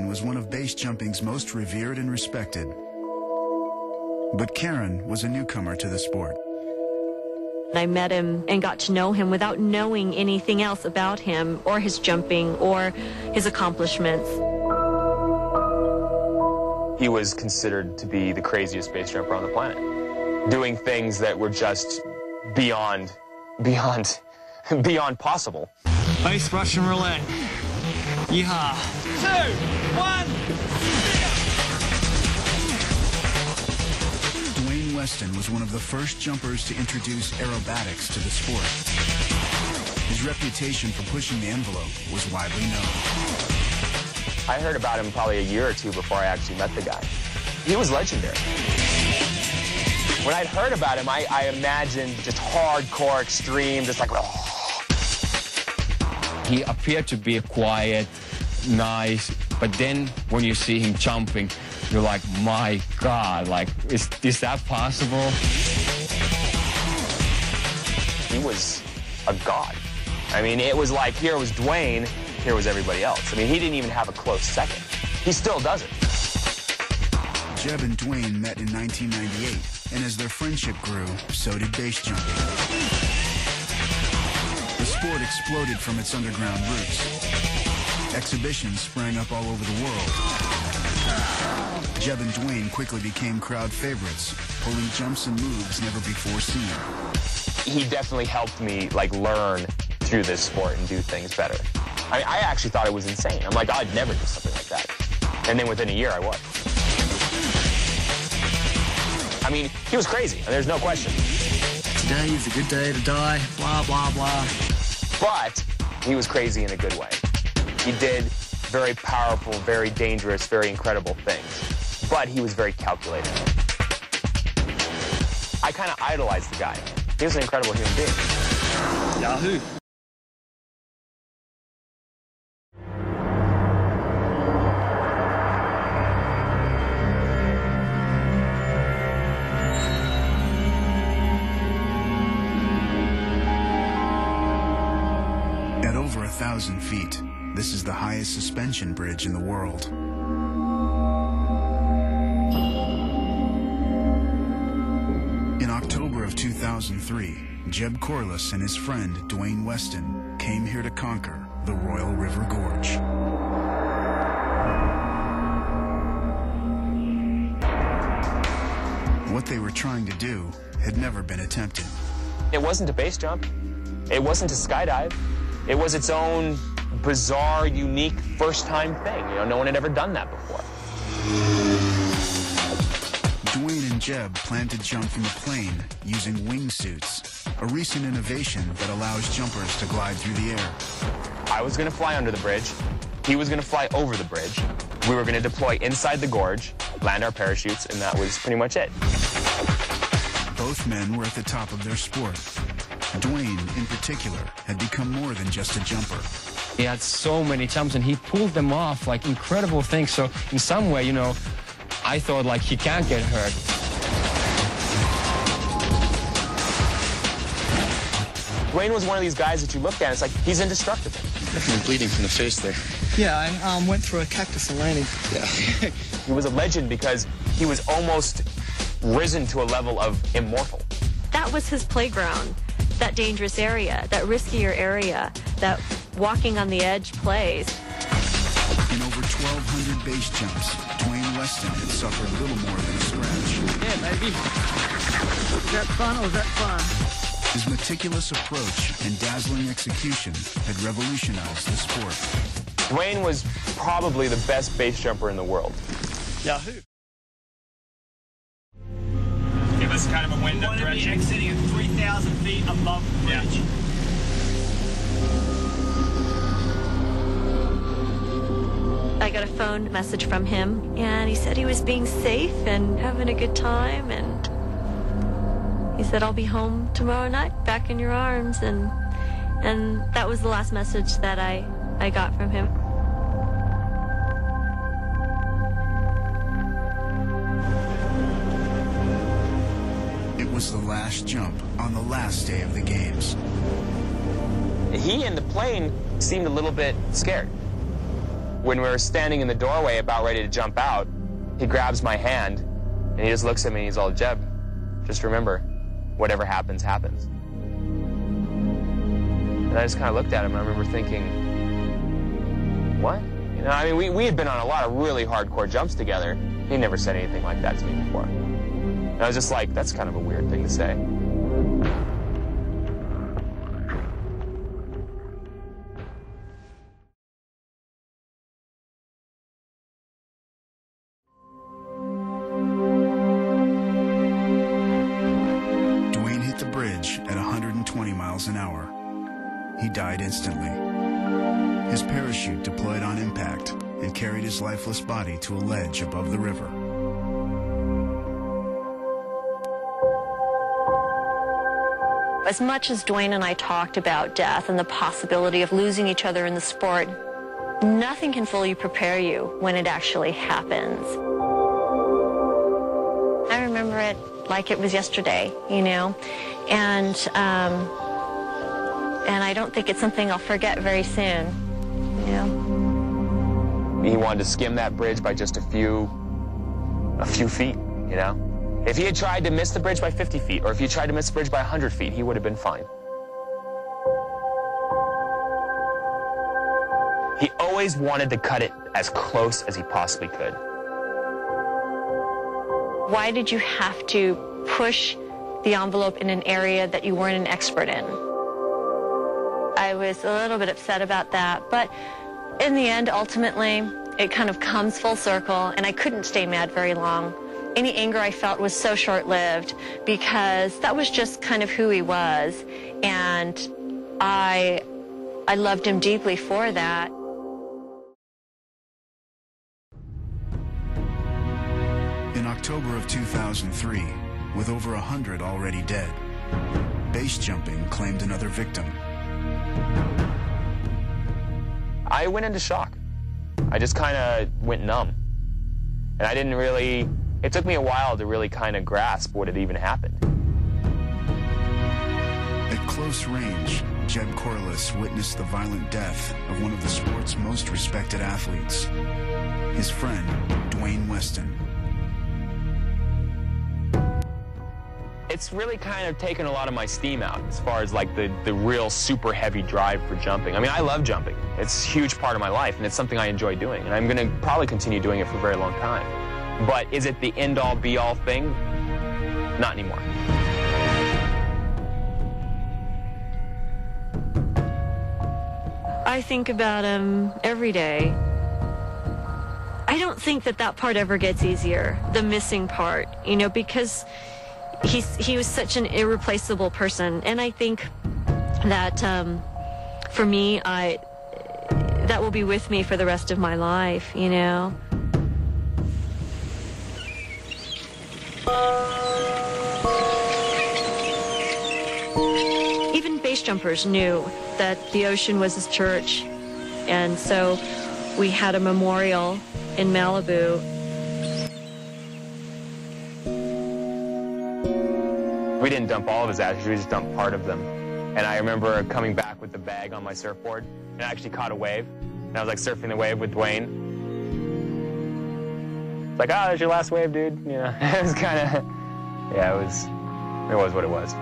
Weston was one of base jumping's most revered and respected. But Karen was a newcomer to the sport. I met him and got to know him without knowing anything else about him or his jumping or his accomplishments. He was considered to be the craziest base jumper on the planet, doing things that were just beyond possible. Base Russian roulette. Yeehaw. 2, 1. Dwain Weston was one of the first jumpers to introduce aerobatics to the sport. His reputation for pushing the envelope was widely known. I heard about him probably a year or two before I actually met the guy. He was legendary. When I'd heard about him, I imagined just hardcore, extreme, just like, oh. He appeared to be quiet, nice, but then when you see him jumping, you're like, my God, like, is that possible? He was a god. I mean, it was like, here was Dwain, here was everybody else. I mean, he didn't even have a close second. He still doesn't. Jeb and Dwain met in 1998, and as their friendship grew, so did base jumping. The sport exploded from its underground roots. Exhibitions sprang up all over the world. Jeb and Dwain quickly became crowd favorites, pulling jumps and moves never before seen. He definitely helped me, like, learn through this sport and do things better. I actually thought it was insane. I'm like, I'd never do something like that. And then within a year, I was. I mean, he was crazy, and there's no question. Today is a good day to die, blah, blah, blah. But he was crazy in a good way. He did very powerful, very dangerous, very incredible things. But he was very calculated. I kind of idolized the guy. He was an incredible human being. Yahoo! At over 1,000 feet, this is the highest suspension bridge in the world. In October of 2003, Jeb Corliss and his friend Dwain Weston came here to conquer the Royal River Gorge. What they were trying to do had never been attempted. It wasn't a base jump. It wasn't a skydive. It was its own bizarre, unique, first-time thing. You know, no one had ever done that before. Dwain and Jeb planned to jump from a plane using wingsuits, a recent innovation that allows jumpers to glide through the air. I was going to fly under the bridge. He was going to fly over the bridge. We were going to deploy inside the gorge, land our parachutes, and that was pretty much it. Both men were at the top of their sport. Dwain, in particular, had become more than just a jumper. He had so many jumps, and he pulled them off, like, incredible things. So in some way, you know, I thought, like, he can't get hurt. Dwain was one of these guys that you looked at, and it's like, he's indestructible. Definitely bleeding from the face there. Yeah, I went through a cactus and landed. Yeah. He was a legend because he was almost risen to a level of immortal. That was his playground, that dangerous area, that riskier area, that walking on the edge plays. In over 1,200 base jumps, Dwain Weston had suffered little more than a scratch. Yeah, baby. Was that fun or was that fun? His meticulous approach and dazzling execution had revolutionized the sport. Dwain was probably the best base jumper in the world. Yahoo! Give us kind of a window direction. Exiting at 3,000 feet above the bridge. Yeah. I got a phone message from him, and he said he was being safe and having a good time, and he said, I'll be home tomorrow night, back in your arms, and that was the last message that I got from him. It was the last jump on the last day of the games. He in the plane seemed a little bit scared. When we were standing in the doorway about ready to jump out, he grabs my hand, and he just looks at me and he's all, Jeb, just remember, whatever happens, happens. And I just kind of looked at him, and I remember thinking, what? You know, I mean, we had been on a lot of really hardcore jumps together. He never said anything like that to me before. And I was just like, that's kind of a weird thing to say. Dwain hit the bridge at 120 miles an hour. He died instantly. His parachute deployed on impact and carried his lifeless body to a ledge above the river. As much as Dwain and I talked about death and the possibility of losing each other in the sport, nothing can fully prepare you when it actually happens. I remember it like it was yesterday, you know, and I don't think it's something I'll forget very soon, you know. He wanted to skim that bridge by just a few feet, you know. If he had tried to miss the bridge by 50 feet, or if he tried to miss the bridge by 100 feet, he would have been fine. He always wanted to cut it as close as he possibly could. Why did you have to push the envelope in an area that you weren't an expert in? I was a little bit upset about that, but in the end, ultimately, it kind of comes full circle, and I couldn't stay mad very long. Any anger I felt was so short-lived because that was just kind of who he was, and I loved him deeply for that. In October of 2003, with over 100 already dead, base jumping claimed another victim. I went into shock. I just kind of went numb. And I didn't really, it took me a while to really kind of grasp what had even happened. At close range, Jeb Corliss witnessed the violent death of one of the sport's most respected athletes, his friend, Dwain Weston. It's really kind of taken a lot of my steam out as far as like the real super heavy drive for jumping. I mean, I love jumping. It's a huge part of my life, and it's something I enjoy doing, and I'm going to probably continue doing it for a very long time. But is it the end-all, be-all thing? Not anymore. I think about him every day. I don't think that part ever gets easier, the missing part, you know, because he was such an irreplaceable person, and I think that for me, that will be with me for the rest of my life, you know. Even base jumpers knew that the ocean was his church, and so we had a memorial in Malibu. We didn't dump all of his ashes, we just dumped part of them. And I remember coming back with the bag on my surfboard, and I actually caught a wave. And I was like surfing the wave with Dwain. It's like, oh, there's your last wave, dude. You know, it was kind of, yeah, it was what it was.